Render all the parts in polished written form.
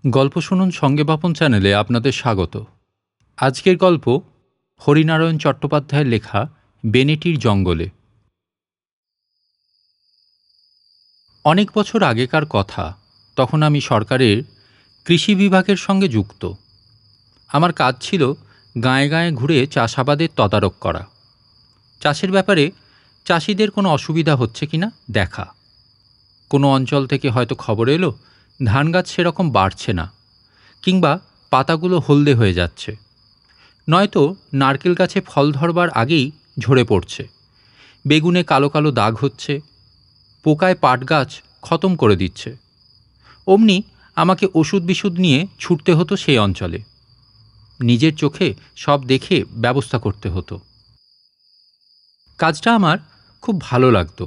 গল্প শুনুন সঙ্গে বাপন চ্যানেলে আপনাদের স্বাগত। আজকের গল্প হরিনারায়ণ চট্টোপাধ্যায়ের লেখা বেনেটির জঙ্গলে। অনেক বছর আগেকার কথা। তখন আমি সরকারের কৃষি বিভাগের সঙ্গে যুক্ত। আমার কাজ ছিল গাঁয়ে গাঁয়ে ঘুরে চাষাবাদের তদারক করা, চাষের ব্যাপারে চাষিদের কোনো অসুবিধা হচ্ছে কিনা দেখা। কোনো অঞ্চল থেকে হয়তো খবর এলো ধান গাছ সেরকম বাড়ছে না, কিংবা পাতাগুলো হলদে হয়ে যাচ্ছে, নয়তো নারকেল গাছে ফল ধরবার আগেই ঝরে পড়ছে, বেগুনে কালো কালো দাগ হচ্ছে, পোকায় পাট গাছ খতম করে দিচ্ছে। অমনি আমাকে ওষুধ বিশুধ নিয়ে ছুটতে হতো সেই অঞ্চলে। নিজের চোখে সব দেখে ব্যবস্থা করতে হতো। কাজটা আমার খুব ভালো লাগতো।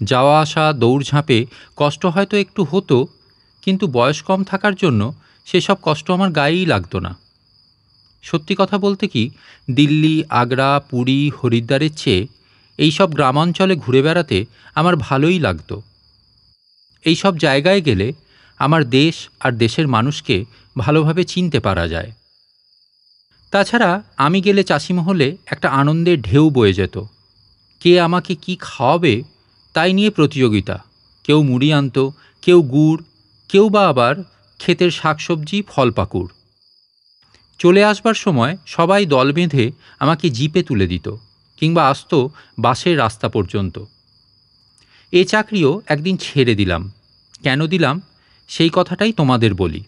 যাওয়া আসা দৌড়ঝাঁপে কষ্ট হয়তো একটু হতো, কিন্তু বয়স কম থাকার জন্য সেসব কষ্ট আমার গায়েই লাগতো না। সত্যি কথা বলতে কি, দিল্লি, আগ্রা, পুরী, হরিদ্বারের চেয়ে এইসব গ্রামাঞ্চলে ঘুরে বেড়াতে আমার ভালোই লাগতো। এইসব জায়গায় গেলে আমার দেশ আর দেশের মানুষকে ভালোভাবে চিনতে পারা যায়। তাছাড়া আমি গেলে চাষিমহলে একটা আনন্দের ঢেউ বয়ে যেত। কে আমাকে কি খাওয়াবে তাই নিয়ে প্রতিযোগিতা। কেউ মুড়ি আনতো, কেউ গুড়, কেউ বা আবার ক্ষেতের শাকসবজি, ফল পাকুড়। চলে আসবার সময় সবাই দল বেঁধে আমাকে জিপে তুলে দিত, কিংবা আসতো বাসের রাস্তা পর্যন্ত। এ চাকরিও একদিন ছেড়ে দিলাম। কেন দিলাম সেই কথাটাই তোমাদের বলি।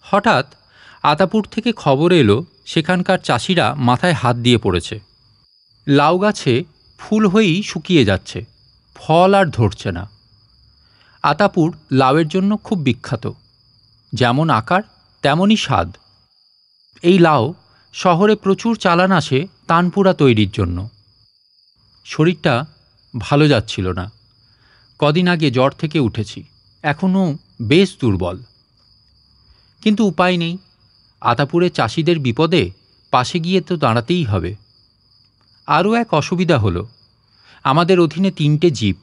হঠাৎ আতাপুর থেকে খবর এলো সেখানকার চাষিরা মাথায় হাত দিয়ে পড়েছে। লাউ গাছে ফুল হয়েই শুকিয়ে যাচ্ছে, ফল আর ধরছে না। আতাপুর লাউয়ের জন্য খুব বিখ্যাত, যেমন আকার তেমনই স্বাদ। এই লাউ শহরে প্রচুর চালান আসে তানপুরা তৈরির জন্য। শরীরটা ভালো যাচ্ছিল না। কদিন আগে জ্বর থেকে উঠেছি, এখনও বেশ দুর্বল। কিন্তু উপায় নেই, আতাপুরে চাষিদের বিপদে পাশে গিয়ে তো দাঁড়াতেই হবে। আরও এক অসুবিধা হলো, আমাদের অধীনে 3টে জিপ,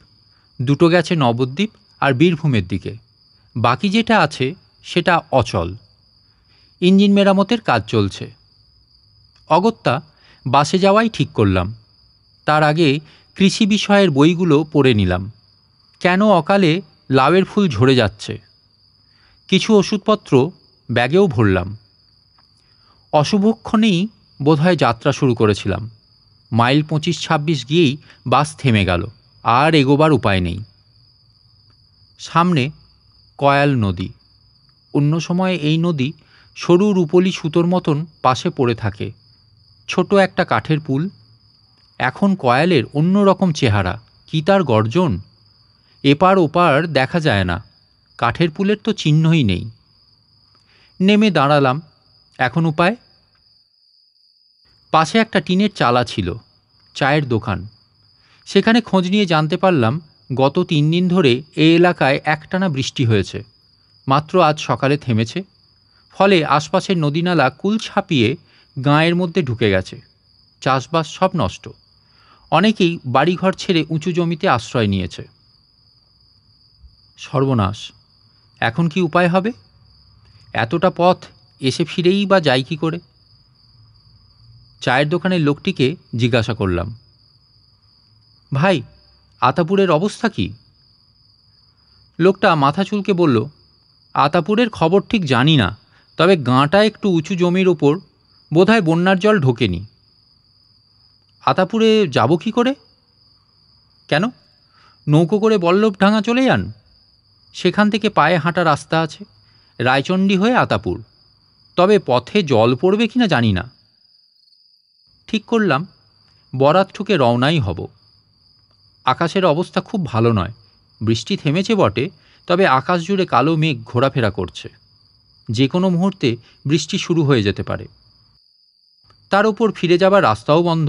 2টো গেছে নবদ্বীপ আর বীরভূমের দিকে, বাকি যেটা আছে সেটা অচল। ইঞ্জিন মেরামতের কাজ চলছে। অগত্যা বাসে যাওয়াই ঠিক করলাম। তার আগে কৃষি বিষয়ের বইগুলো পড়ে নিলাম। কেন অকালে লাউয়ের ফুল ঝরে যাচ্ছে, কিছু ওষুধপত্র ব্যাগেও ভরলাম। অশুভক্ষণেই বোধহয় যাত্রা শুরু করেছিলাম। মাইল 25-26 গিয়েই বাস থেমে গেল, আর এগোবার উপায় নেই। সামনে কয়াল নদী। অন্য সময় এই নদী সরু রুপোলি সুতোর মতন পাশে পড়ে থাকে, ছোট একটা কাঠের পুল। এখন কয়ালের অন্য রকম চেহারা, কি তার গর্জন! এপার ওপার দেখা যায় না, কাঠের পুলের তো চিহ্নই নেই। নেমে দাঁড়ালাম। এখন উপায়? পাশে একটা টিনের চালা ছিল, চায়ের দোকান। সেখানে খোঁজ নিয়ে জানতে পারলাম গত 3 দিন ধরে এই এলাকায় একটানা বৃষ্টি হয়েছে, মাত্র আজ সকালে থেমেছে। ফলে আশপাশের নদীনালা কুল ছাপিয়ে গাঁয়ের মধ্যে ঢুকে গেছে। চাষবাস সব নষ্ট। অনেকেই বাড়িঘর ছেড়ে উঁচু জমিতে আশ্রয় নিয়েছে। সর্বনাশ! এখন কি উপায় হবে? এতটা পথ এসে ফিরেই বা যাই কি করে? চায়ের দোকানের লোকটিকে জিজ্ঞাসা করলাম, ভাই, আতাপুরের অবস্থা কি? লোকটা মাথা চুলকে বলল, আতাপুরের খবর ঠিক জানি না, তবে গাঁটা একটু উঁচু জমির ওপর, বোধহয় বন্যার জল ঢোকেনি। আতাপুরে যাব কি করে? কেন, নৌকো করে বল্লভডাঙ্গা চলে যান, সেখান থেকে পায়ে হাঁটা রাস্তা আছে, রায়চণ্ডী হয়ে আতাপুর। তবে পথে জল পড়বে কিনা জানি না। ঠিক করলাম বরাত ঠুকে রওনাই হব। আকাশের অবস্থা খুব ভালো নয়। বৃষ্টি থেমেছে বটে, তবে আকাশ জুড়ে কালো মেঘ ঘোরাফেরা করছে। যে কোনো মুহূর্তে বৃষ্টি শুরু হয়ে যেতে পারে। তার উপর ফিরে যাবার রাস্তাও বন্ধ।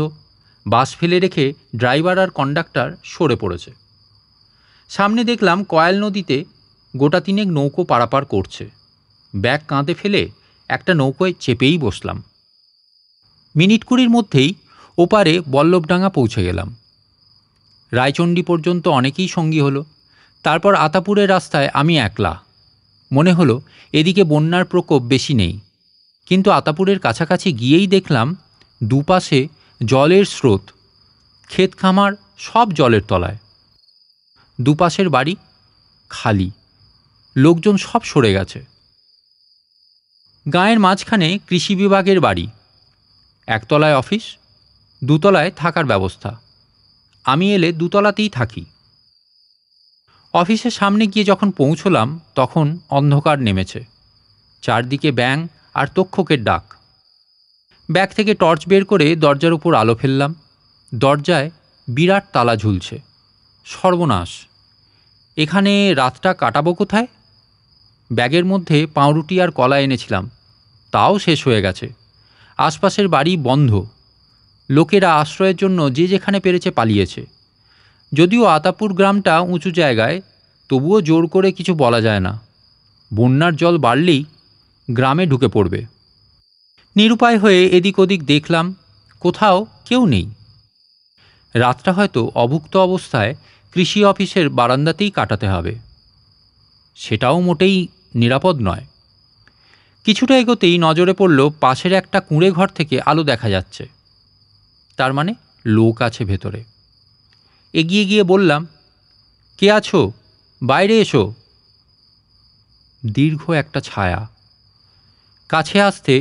বাস ফেলে রেখে ড্রাইভার আর কন্ডাক্টর সরে পড়েছে। সামনে দেখলাম কয়াল নদীতে গোটা 3 নৌকো পারাপার করছে। ব্যাগ কাঁধে ফেলে একটা নৌকোয় চেপেই বসলাম। মিনিট 20 মধ্যেই ওপারে বল্লভডাঙ্গা পৌঁছে গেলাম। রায়চণ্ডী পর্যন্ত অনেকেই সঙ্গী হলো। তারপর আতাপুরের রাস্তায় আমি একলা। মনে হলো এদিকে বন্যার প্রকোপ বেশি নেই, কিন্তু আতাপুরের কাছাকাছি গিয়েই দেখলাম দুপাশে জলের স্রোত, ক্ষেত খামার সব জলের তলায়। দুপাশের বাড়ি খালি, লোকজন সব সরে গেছে। গাঁয়ের মাঝখানে কৃষি বিভাগের বাড়ি, একতলায় অফিস, দুতলায় থাকার ব্যবস্থা। আমি এলে দুতলাতেই থাকি। অফিসের সামনে গিয়ে যখন পৌঁছলাম তখন অন্ধকার নেমেছে, চারদিকে ব্যাঙ আর তক্ষকের ডাক। ব্যাগ থেকে টর্চ বের করে দরজার উপর আলো ফেললাম। দরজায় বিরাট তালা ঝুলছে। সর্বনাশ! এখানে রাতটা কাটাবো কোথায়? ব্যাগের মধ্যে পাউরুটি আর কলা এনেছিলাম, তাও শেষ হয়ে গেছে। আশপাশের বাড়ি বন্ধ, লোকেরা আশ্রয়ের জন্য যে যেখানে পেরেছে পালিয়েছে। যদিও আতাপুর গ্রামটা উঁচু জায়গায়, তবুও জোর করে কিছু বলা যায় না। বন্যার জল বাড়লেই গ্রামে ঢুকে পড়বে। নিরুপায় হয়ে এদিক ওদিক দেখলাম, কোথাও কেউ নেই। রাতটা হয়তো অভুক্ত অবস্থায় কৃষি অফিসের বারান্দাতেই কাটাতে হবে। সেটাও মোটেই নিরাপদ নয়। কিছুটা এগোতেই নজরে পড়ল পাশের একটা কুঁড়ে ঘর থেকে আলো দেখা যাচ্ছে। তার মানে লোক আছে ভেতরে। এগিয়ে গিয়ে বললাম, কে আছো? বাইরে এসো। দীর্ঘ একটা ছায়া। কাছে আসতে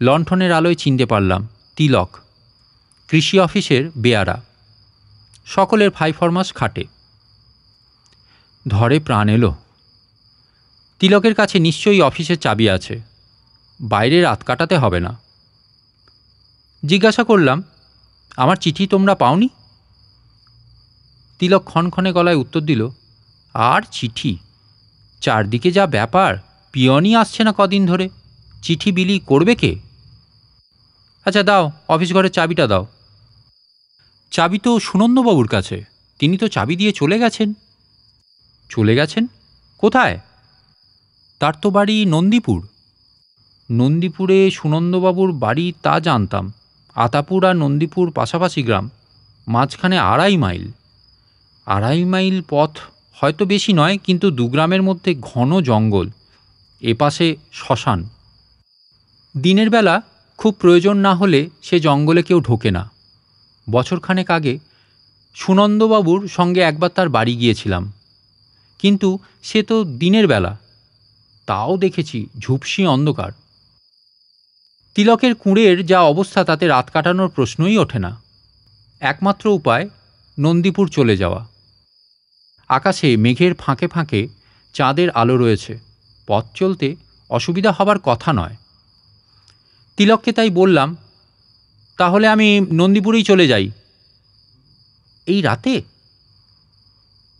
লণ্ঠনের আলোয় চিনতে পারলাম তিলক, কৃষি অফিসের বেয়ারা। সকলের ফাইফরমাস খাটে। ধরে প্রাণ এলো। তিলকের কাছে নিশ্চয়ই অফিসের চাবি আছে, বাইরে রাত কাটাতে হবে না। জিজ্ঞাসা করলাম, আমার চিঠি তোমরা পাওনি? তিলক ক্ষণক্ষণে গলায় উত্তর দিল, আর চিঠি? চারদিকে যা ব্যাপার, পিয়নই আসছে না কদিন ধরে, চিঠি বিলি করবে কে? আচ্ছা দাও, অফিস ঘরের চাবিটা দাও। চাবি তো সুনন্দবাবুর কাছে, তিনি তো চাবি দিয়ে চলে গেছেন। চলে গেছেন? কোথায়? তার তো বাড়ি নন্দীপুর। নন্দীপুরে সুনন্দবাবুর বাড়ি তা জানতাম। আতাপুর আর নন্দীপুর পাশাপাশি গ্রাম, মাঝখানে 2.5 মাইল। 2.5 মাইল পথ হয়তো বেশি নয়, কিন্তু দুগ্রামের মধ্যে ঘন জঙ্গল, এপাশে শ্মশান। দিনের বেলা খুব প্রয়োজন না হলে সে জঙ্গলে কেউ ঢোকে না। বছরখানেক আগে সুনন্দবাবুর সঙ্গে একবার তার বাড়ি গিয়েছিলাম, কিন্তু সে তো দিনের বেলা, তাও দেখেছি ঝুপসি অন্ধকার। তিলকের কুঁড়ের যা অবস্থা তাতে রাত কাটানোর প্রশ্নই ওঠে না। একমাত্র উপায় নন্দীপুর চলে যাওয়া। আকাশে মেঘের ফাঁকে ফাঁকে চাঁদের আলো রয়েছে, পথ চলতে অসুবিধা হবার কথা নয়। তিলককে তাই বললাম, তাহলে আমি নন্দীপুরেই চলে যাই। এই রাতে?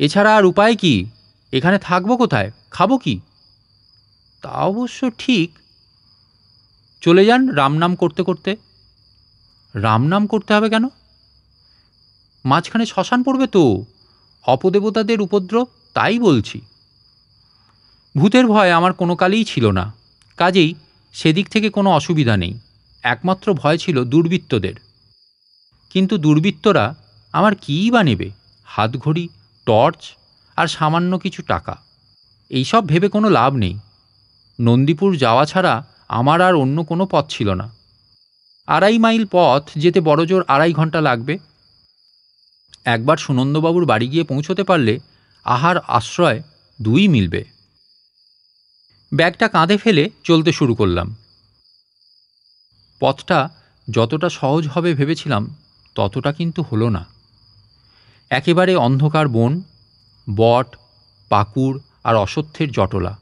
এছাড়া আর উপায় কি? এখানে থাকবো কোথায়? খাবো কি? তা অবশ্য ঠিক। চলে যান রামনাম করতে করতে। রামনাম করতে হবে কেন? মাঝখানে শ্মশান পড়বে তো, অপদেবতাদের উপদ্রব, তাই বলছি। ভূতের ভয় আমার কোনো কালেই ছিল না, কাজেই সেদিক থেকে কোনো অসুবিধা নেই। একমাত্র ভয় ছিল দুর্বৃত্তদের। কিন্তু দুর্বৃত্তরা আমার কীই বা নেবে? হাতঘড়ি, টর্চ আর সামান্য কিছু টাকা, এইসব ভেবে কোনো লাভ নেই। নন্দীপুর যাওয়া ছাড়া আমার আর অন্য কোনো পথ ছিল না। 2.5 মাইল পথ যেতে বড়জোর 2.5 ঘন্টা লাগবে। একবার সুনন্দবাবুর বাড়ি গিয়ে পৌঁছতে পারলে আহার আশ্রয় 2 মিলবে। ব্যাগটা কাঁধে ফেলে চলতে শুরু করলাম। পথটা যতটা সহজ হবে ভেবেছিলাম ততটা কিন্তু হলো না। একেবারে অন্ধকার বন, বট, পাকুড় আর অশ্বত্থের জটলা।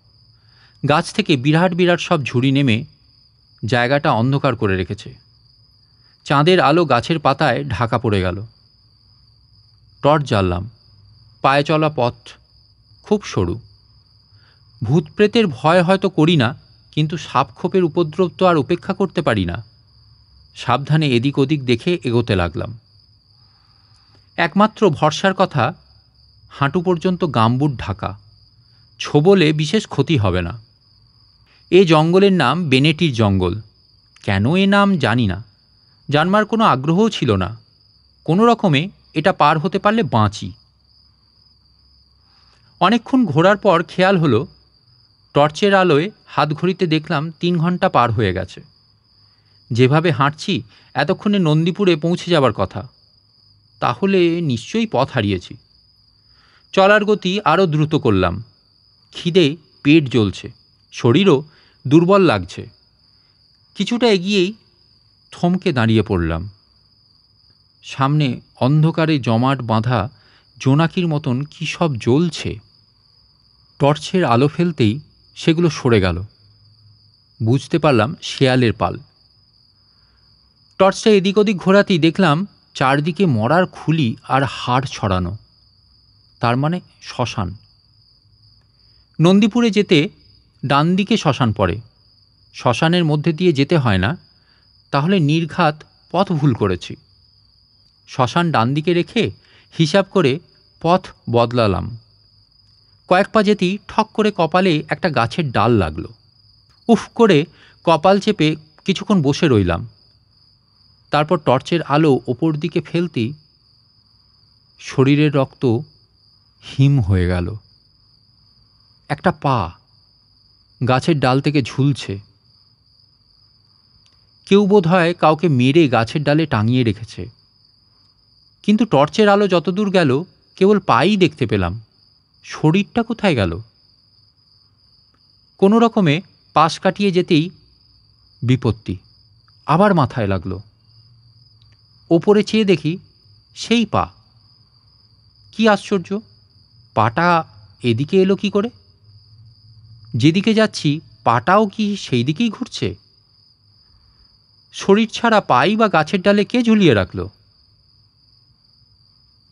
গাছ থেকে বিরাট বিরাট সব ঝুড়ি নেমে জায়গাটা অন্ধকার করে রেখেছে। চাঁদের আলো গাছের পাতায় ঢাকা পড়ে গেল। টর্চ জ্বাললাম। পায়ে চলা পথ খুব সরু। ভূতপ্রেতের ভয় হয়তো করি না, কিন্তু সাপখোপের উপদ্রব তো আর উপেক্ষা করতে পারি না। সাবধানে এদিক ওদিক দেখে এগোতে লাগলাম। একমাত্র ভরসার কথা, হাঁটু পর্যন্ত গামবুট ঢাকা, ছোবলে বিশেষ ক্ষতি হবে না। এ জঙ্গলের নাম বেনেটির জঙ্গল। কেন এ নাম জানি না, জানবার কোনো আগ্রহও ছিল না। কোনো রকমে এটা পার হতে পারলে বাঁচি। অনেকক্ষণ ঘোরার পর খেয়াল হলো টর্চের আলোয় হাত ঘড়িতে দেখলাম 3 ঘন্টা পার হয়ে গেছে। যেভাবে হাঁটছি এতক্ষণে নন্দীপুরে পৌঁছে যাবার কথা। তাহলে নিশ্চয়ই পথ হারিয়েছি। চলার গতি আরও দ্রুত করলাম। খিদে পেট জ্বলছে, শরীরও দুর্বল লাগছে। কিছুটা এগিয়েই থমকে দাঁড়িয়ে পড়লাম। সামনে অন্ধকারে জমাট বাঁধা জোনাকির মতন কী সব জ্বলছে। টর্চের আলো ফেলতেই সেগুলো সরে গেল। বুঝতে পারলাম শেয়ালের পাল। টর্চটা এদিক ওদিক ঘোরাতেই দেখলাম চারদিকে মরার খুলি আর হাড় ছড়ানো। তার মানে শ্মশান। নন্দীপুরে যেতে ডান দিকে শ্মশান পড়ে। শ্মশানের মধ্যে দিয়ে যেতে হয় না, তাহলে নির্ঘাত পথ ভুল করেছি। শ্মশান ডান দিকে রেখে হিসাব করে পথ বদলালাম। কয়েক পা যেতেই ঠক করে কপালে একটা গাছের ডাল লাগলো। উফ করে কপাল চেপে কিছুক্ষণ বসে রইলাম। তারপর টর্চের আলো ওপর দিকে ফেলতেই শরীরের রক্ত হিম হয়ে গেল। একটা পা গাছের ডাল থেকে ঝুলছে। কেউ বোধ হয় কাউকে মেরে গাছের ডালে টাঙিয়ে রেখেছে। কিন্তু টর্চের আলো যতদূর গেল কেবল পাই দেখতে পেলাম। শরীরটা কোথায় গেল? কোনো রকমে পাশ কাটিয়ে যেতেই বিপত্তি আবার মাথায় লাগলো। ওপরে চেয়ে দেখি সেই পা। কি আশ্চর্য, পাটা এদিকে এলো কি করে? যেদিকে যাচ্ছি পাটাও কি সেই দিকেই ঘুরছে? শরীর ছাড়া পাই বা গাছের ডালে কে ঝুলিয়ে রাখল?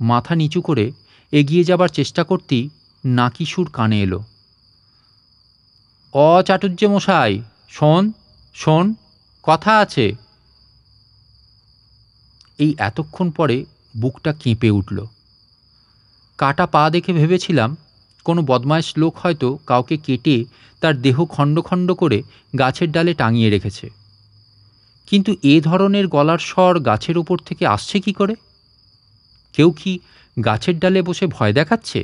মাথা নিচু করে এগিয়ে যাবার চেষ্টা করতেই নাকি সুর কানে এলো। চাটুর্যে মশাই, শোন শোন, কথা আছে। এই এতক্ষণ পরে বুকটা কেঁপে উঠল। কাটা পা দেখে ভেবেছিলাম কোনো বদমাইশ লোক হয়তো কাউকে কেটে তার দেহ খণ্ড খণ্ড করে গাছের ডালে টাঙিয়ে রেখেছে। কিন্তু এ ধরনের গলার স্বর গাছের ওপর থেকে আসছে কি করে? কেউ কি গাছের ডালে বসে ভয় দেখাচ্ছে?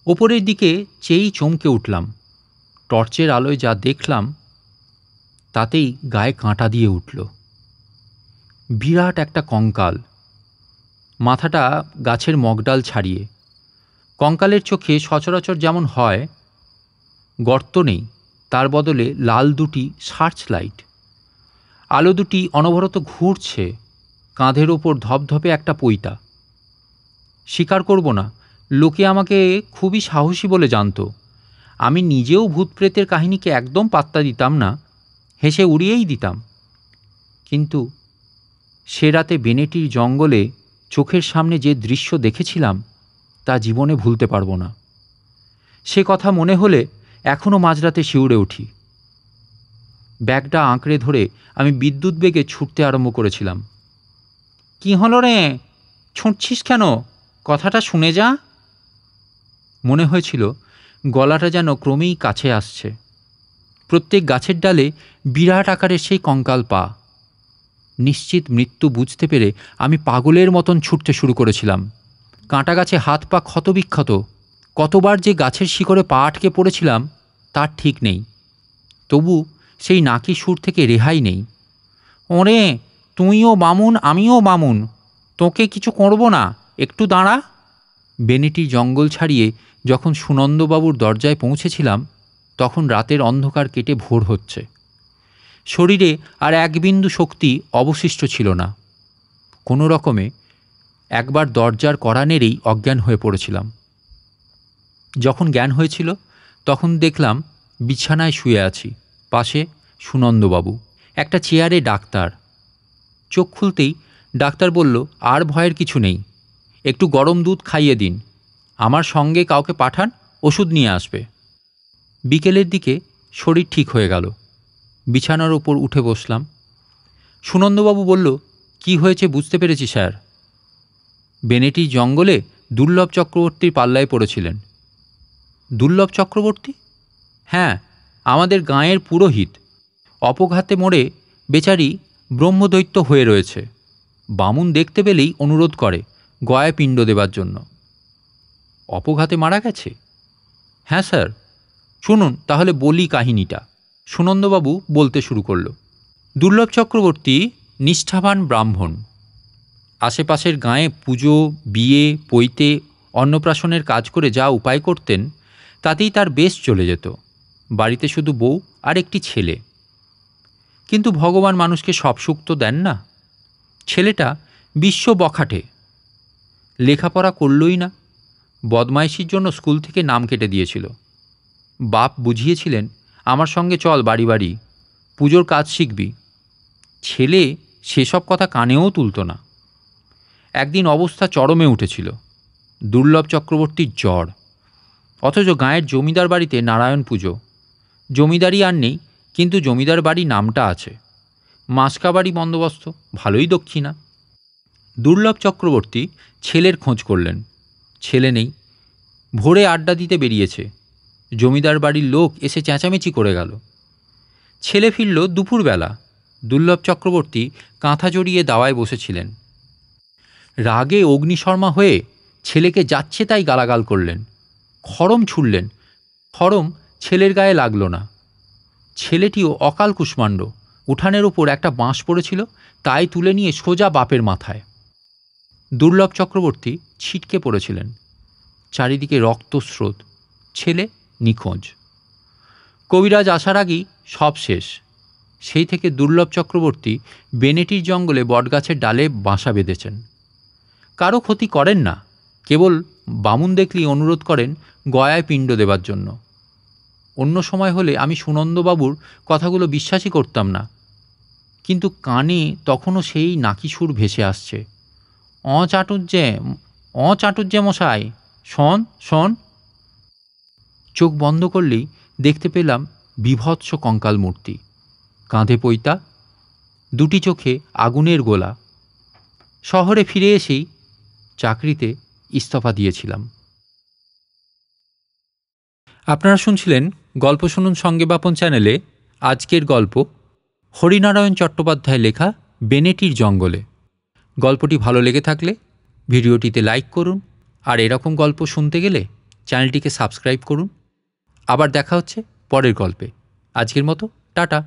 ওপরের দিকে চেয়েই চমকে উঠলাম। টর্চের আলোয় যা দেখলাম তাতেই গায়ে কাঁটা দিয়ে উঠল। বিরাট একটা কঙ্কাল, মাথাটা গাছের মগডাল ছাড়িয়ে। কঙ্কালের চোখে সচরাচর যেমন হয় গর্ত নেই, তার বদলে লাল দুটি সার্চ লাইট। আলো দুটি অনবরত ঘুরছে। কাঁধের ওপর ধপধপে একটা পৈতা। স্বীকার করব না, লোকে আমাকে খুবই সাহসী বলে জানত। আমি নিজেও ভূতপ্রেতের কাহিনীকে একদম পাত্তা দিতাম না, হেসে উড়িয়েই দিতাম। কিন্তু সে রাতে বেনেটির জঙ্গলে চোখের সামনে যে দৃশ্য দেখেছিলাম তা জীবনে ভুলতে পারব না। সে কথা মনে হলে এখনও মাঝরাতে শিউরে উঠি। ব্যাগটা আঁকড়ে ধরে আমি বিদ্যুৎ বেগে ছুটতে আরম্ভ করেছিলাম। কি হলো রে, ছুটছিস কেন? কথাটা শুনে যা। মনে হয়েছিল গলাটা যেন ক্রমেই কাছে আসছে। প্রত্যেক গাছের ডালে বিরাট আকারের সেই কঙ্কাল পা। নিশ্চিত মৃত্যু বুঝতে পেরে আমি পাগলের মতন ছুটতে শুরু করেছিলাম। কাঁটা গাছে হাত পা ক্ষতবিক্ষত। কতবার যে গাছের শিকড়ে পা আটকে পড়েছিলাম তার ঠিক নেই। তবু সেই নাকি সুর থেকে রেহাই নেই। ওরে, তুইও বামুন আমিও বামুন, তোকে কিছু করব না, একটু দাঁড়া। বেনেটি জঙ্গল ছাড়িয়ে যখন সুনন্দবাবুর দরজায় পৌঁছেছিলাম তখন রাতের অন্ধকার কেটে ভোর হচ্ছে। শরীরে আর এক বিন্দু শক্তি অবশিষ্ট ছিল না। কোনো রকমে একবার দরজার কড়া নেড়েই অজ্ঞান হয়ে পড়েছিলাম। যখন জ্ঞান হয়েছিল তখন দেখলাম বিছানায় শুয়ে আছি, পাশে সুনন্দবাবু, একটা চেয়ারে ডাক্তার। চোখ খুলতেই ডাক্তার বলল, আর ভয়ের কিছু নেই, একটু গরম দুধ খাইয়ে দিন, আমার সঙ্গে কাউকে পাঠান, ওষুধ নিয়ে আসবে। বিকেলের দিকে শরীর ঠিক হয়ে গেল। বিছানার ওপর উঠে বসলাম। সুনন্দবাবু বলল, কি হয়েছে বুঝতে পেরেছি স্যার। বেনেটি জঙ্গলে দুর্লভ চক্রবর্তীর পাল্লায় পড়েছিলেন। দুর্লভ চক্রবর্তী? হ্যাঁ, আমাদের গাঁয়ের পুরোহিত। অপঘাতে মরে বেচারি ব্রহ্মদৈত্য হয়ে রয়েছে। বামুন দেখতে পেলেই অনুরোধ করে গয়ায় পিণ্ড দেবার জন্য। অপঘাতে মারা গেছে? হ্যাঁ স্যার, শুনুন তাহলে বলি কাহিনীটা। সুনন্দবাবু বলতে শুরু করল। দুর্লভ চক্রবর্তী নিষ্ঠাবান ব্রাহ্মণ। আশেপাশের গাঁয়ে পুজো, বিয়ে, পৈতে, অন্নপ্রাশনের কাজ করে যা উপায় করতেন তাতেই তার বেশ চলে যেত। বাড়িতে শুধু বউ আর একটি ছেলে। কিন্তু ভগবান মানুষকে সব সুখ তো দেন না। ছেলেটা বিশ্ব বখাটে, লেখাপড়া করলই না, বদমাইশির জন্য স্কুল থেকে নাম কেটে দিয়েছিল। বাপ বুঝিয়েছিলেন, আমার সঙ্গে চল বাড়ি বাড়ি, পুজোর কাজ শিখবি। ছেলে সেসব কথা কানেও তুলত না। একদিন অবস্থা চরমে উঠেছিল। দুর্লভ চক্রবর্তীর জ্বর, অথচ গাঁয়ের জমিদার বাড়িতে নারায়ণ পুজো। জমিদারি আর নেই, কিন্তু জমিদার বাড়ি নামটা আছে। মাসকাবাড়ি বন্দোবস্ত, ভালোই দক্ষিণা। দুর্লভ চক্রবর্তী ছেলের খোঁজ করলেন। ছেলে নেই, ভোরে আড্ডা দিতে বেরিয়েছে। জমিদার বাড়ির লোক এসে চেঁচামেচি করে গেল। ছেলে ফিরল দুপুরবেলা। দুর্লভ চক্রবর্তী কাঁথা জড়িয়ে দাওয়ায় বসেছিলেন। রাগে অগ্নিশর্মা হয়ে ছেলেকে যাচ্ছে তাই গালাগাল করলেন, খড়ম ছুড়লেন। খড়ম ছেলের গায়ে লাগল না। ছেলেটিও অকাল কুষ্মাণ্ড। উঠানের ওপর একটা বাঁশ পড়েছিল, তাই তুলে নিয়ে সোজা বাপের মাথায়। দুর্লভ চক্রবর্তী ছিটকে পড়েছিলেন। চারিদিকে রক্তস্রোত। ছেলে নিখোঁজ। কবিরাজ আসার আগেই সব শেষ। সেই থেকে দুর্লভ চক্রবর্তী বেনেটির জঙ্গলে বটগাছের ডালে বাসা বেঁধেছেন। কারো ক্ষতি করেন না, কেবল বামুন দেখলেই অনুরোধ করেন গয়ায় পিণ্ড দেবার জন্য। অন্য সময় হলে আমি সুনন্দবাবুর কথাগুলো বিশ্বাসই করতাম না, কিন্তু কানে তখনও সেই নাকি সুর ভেসে আসছে। চাটুর্যে মশাই, শোন শোন। চোখ বন্ধ করলেই দেখতে পেলাম বীভৎস কঙ্কাল মূর্তি, কাঁধে পৈতা, দুটি চোখে আগুনের গোলা। শহরে ফিরে এসেই চাকরিতে ইস্তফা দিয়েছিলাম। আপনারা শুনছিলেন গল্প শুনুন সঙ্গেবাপন চ্যানেলে আজকের গল্প হরিনারায়ণ চট্টোপাধ্যায় লেখা বেনেটির জঙ্গলে। গল্পটি ভালো লেগে থাকলে ভিডিওটিতে লাইক করুন, আর এরকম গল্প শুনতে গেলে চ্যানেলটিকে সাবস্ক্রাইব করুন। আবার দেখা হচ্ছে পরের গল্পে। আজকের মতো টাটা।